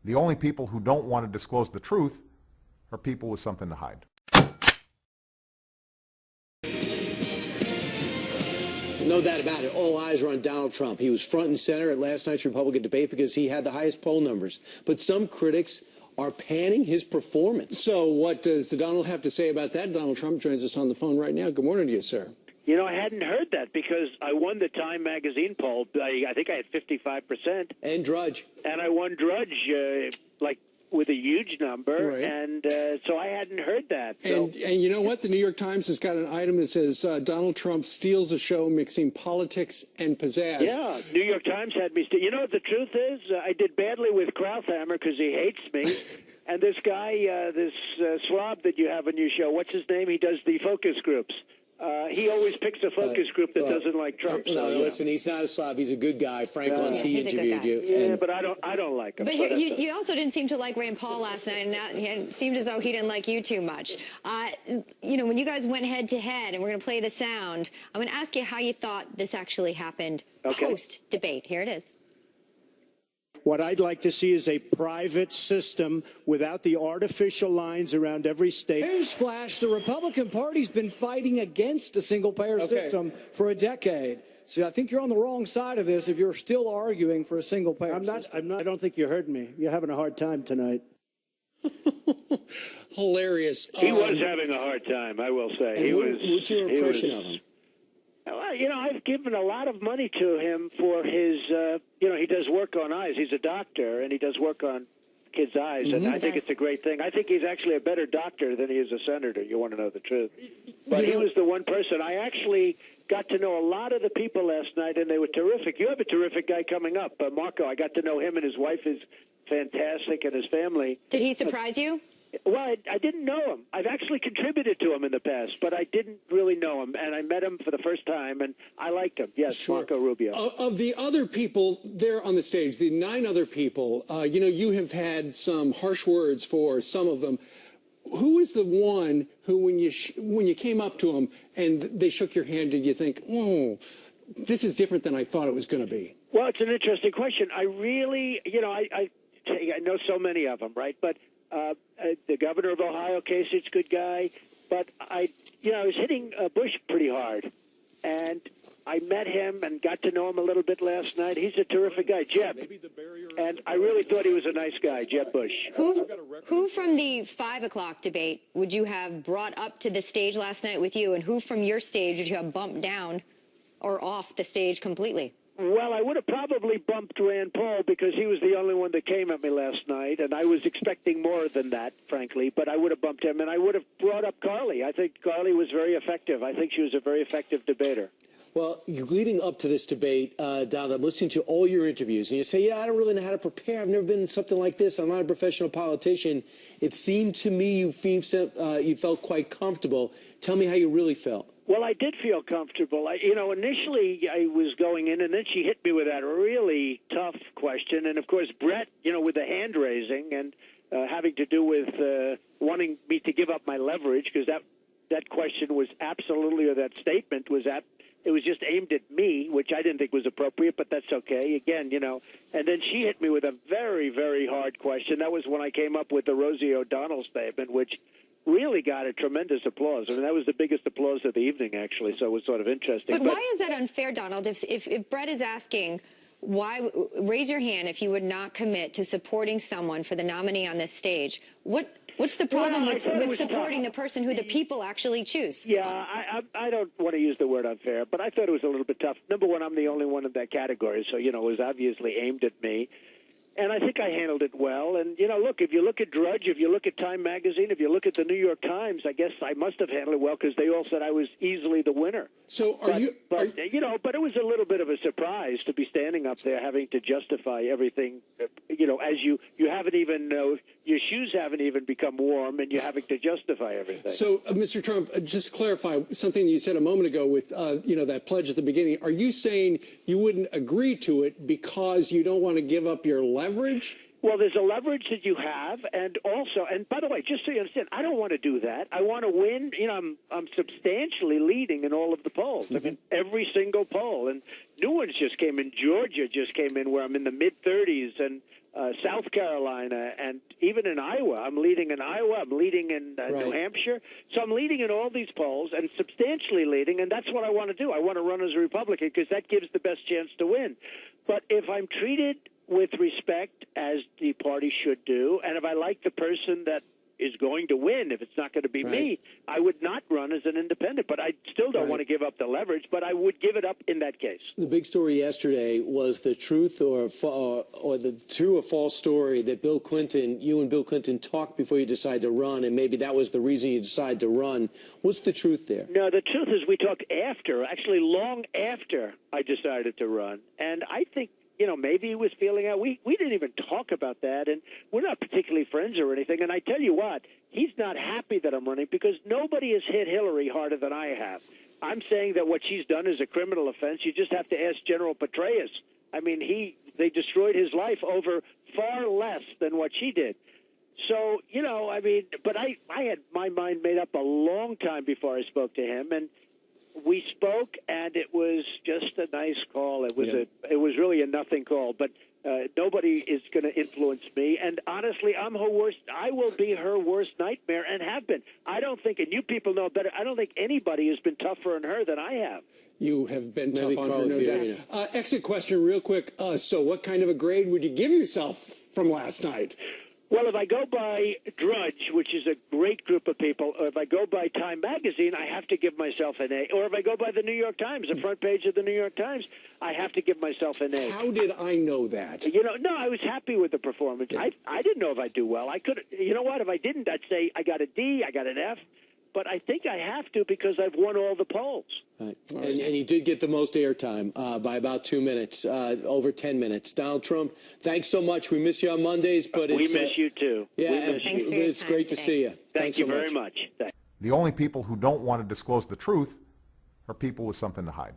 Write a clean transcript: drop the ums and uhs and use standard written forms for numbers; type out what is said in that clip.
The only people who don't want to disclose the truth are people with something to hide. No doubt about it. All eyes are on Donald Trump. He was front and center at last night's Republican debate because he had the highest poll numbers. But some critics are panning his performance. So what does Donald have to say about that? Donald Trump joins us on the phone right now. Good morning to you, sir. You know, I hadn't heard that because I won the Time magazine poll. I think I had 55%. And Drudge. And I won Drudge, with a huge number. Right. And so I hadn't heard that. So. And you know what? The New York Times has got an item that says Donald Trump steals a show mixing politics and pizzazz. Yeah, New York Times had me. You know what the truth is? I did badly with Krauthammer because he hates me. And this guy, this Slob that you have on your show, what's his name? He does the focus groups. He always picks a focus group that doesn't like Trump. No, listen, he's not a slob. He's a good guy. Frank Luntz, he interviewed you. Yeah, but I don't like him. But you also didn't seem to like Rand Paul last night, and it seemed as though he didn't like you too much. You know, when you guys went head to head, and we're going to play the sound, I'm going to ask you how you thought this actually happened post-debate. Here it is. What I'd like to see is a private system without the artificial lines around every state. Newsflash, the Republican Party's been fighting against a single-payer system for a decade. So I think you're on the wrong side of this if you're still arguing for a single-payer system. I don't think you heard me. You're having a hard time tonight. Hilarious. He was having a hard time, I will say. What's your impression of him? Well, you know, I've given a lot of money to him for his, he does work on eyes. He's a doctor, and he does work on kids' eyes, and I think it's a great thing. I think he's actually a better doctor than he is a senator. You want to know the truth. But he was the one person. I actually got to know a lot of the people last night, and they were terrific. You have a terrific guy coming up, Marco. I got to know him, and his wife is fantastic, and his family. Did he surprise you? Well, I didn't know him. I've actually contributed to him in the past, but I didn't really know him. And I met him for the first time, and I liked him. Yes, sure. Marco Rubio. Of the other people there on the stage, the 9 other people, you have had some harsh words for some of them. Who is the one who, when you came up to him and they shook your hand, did you think, oh, this is different than I thought it was going to be? Well, it's an interesting question. I really, I know so many of them, right? But the governor of Ohio, Kasich's a good guy, but I was hitting Bush pretty hard, and I met him and got to know him a little bit last night. He's a terrific guy, Jeb, and I really thought he was a nice guy, Jeb Bush. Who from the 5 o'clock debate would you have brought up to the stage last night with you, and who from your stage would you have bumped down or off the stage completely? Well, I would have probably bumped Rand Paul because he was the only one that came at me last night, and I was expecting more than that, frankly, but I would have bumped him, and I would have brought up Carly. I think Carly was very effective. I think she was a very effective debater. Well, leading up to this debate, Donald, I'm listening to all your interviews, and you say, I don't really know how to prepare. I've never been in something like this. I'm not a professional politician. It seemed to me you felt quite comfortable. Tell me how you really felt. Well, I did feel comfortable. Initially I was going in, and then she hit me with that really tough question. And, of course, Brett, with the hand raising and having to do with wanting me to give up my leverage, because that question was absolutely, or that statement was it was just aimed at me, which I didn't think was appropriate, but that's okay. Again, and then she hit me with a very, very hard question. That was when I came up with the Rosie O'Donnell statement, which really got a tremendous applause. I mean, that was the biggest applause of the evening, actually, so it was sort of interesting. But why is that unfair, Donald? If Brett is asking, raise your hand if you would not commit to supporting someone for the nominee on this stage, what's the problem with supporting the person who the people actually choose? Yeah, I don't want to use the word unfair, but I thought it was a little bit tough. Number one, I'm the only one in that category, so, it was obviously aimed at me. And I think I handled it well. And, look, if you look at Drudge, if you look at Time Magazine, if you look at the New York Times, I guess I must have handled it well because they all said I was easily the winner. So but it was a little bit of a surprise to be standing up there having to justify everything, as you haven't even, your shoes haven't even become warm and you're having to justify everything. So, Mr. Trump, just to clarify something you said a moment ago with, that pledge at the beginning, are you saying you wouldn't agree to it because you don't want to give up your leverage? Well, there's a leverage that you have, and also, and by the way, just so you understand, I don't want to do that. I want to win. You know, I'm substantially leading in all of the polls. I mean, every single poll, and new ones just came in. Georgia just came in, where I'm in the mid-30s, and South Carolina, and even in Iowa. I'm leading in Iowa. I'm leading in New Hampshire. So I'm leading in all these polls and substantially leading, and that's what I want to do. I want to run as a Republican because that gives the best chance to win. But if I'm treated with respect, as the party should do, and if I like the person that is going to win, if it's not going to be me, I would not run as an independent. But I still don't want to give up the leverage, but I would give it up in that case. The big story yesterday was the truth or the true or false story that Bill Clinton, you and Bill Clinton talked before you decided to run, and maybe that was the reason you decided to run. What's the truth there? No, the truth is we talked after, actually long after I decided to run. And I think, you know, maybe he was feeling out. We didn't even talk about that, and we're not particularly friends or anything. And I tell you what, he's not happy that I'm running because nobody has hit Hillary harder than I have. I'm saying that what she's done is a criminal offense. You just have to ask General Petraeus. I mean, they destroyed his life over far less than what she did. So, you know, I mean, but I had my mind made up a long time before I spoke to him, and we spoke, and it was just a nice call. It was it was really a nothing call, but nobody is going to influence me. And honestly, I'm her worst. I will be her worst nightmare, and have been. I don't think, and you people know better, I don't think anybody has been tougher on her than I have. You have been Maybe tough on her, no Carl, doubt. Exit question real quick. So what kind of a grade would you give yourself from last night? Well, if I go by Drudge, which is a great group of people, or if I go by Time Magazine, I have to give myself an A. Or if I go by the New York Times, the front page of the New York Times, I have to give myself an A. How did I know that? You know, no, I was happy with the performance. Yeah. I didn't know if I'd do well. I could, you know what? If I didn't, I'd say I got a D, I got an F. But I think I have to because I've won all the polls. Right. And you did get the most airtime by about 2 minutes, over 10 minutes. Donald Trump, thanks so much. We miss you on Mondays, but we miss you too. Yeah, Thanks for your it's time great to today. see you. Thank you very much. The only people who don't want to disclose the truth are people with something to hide.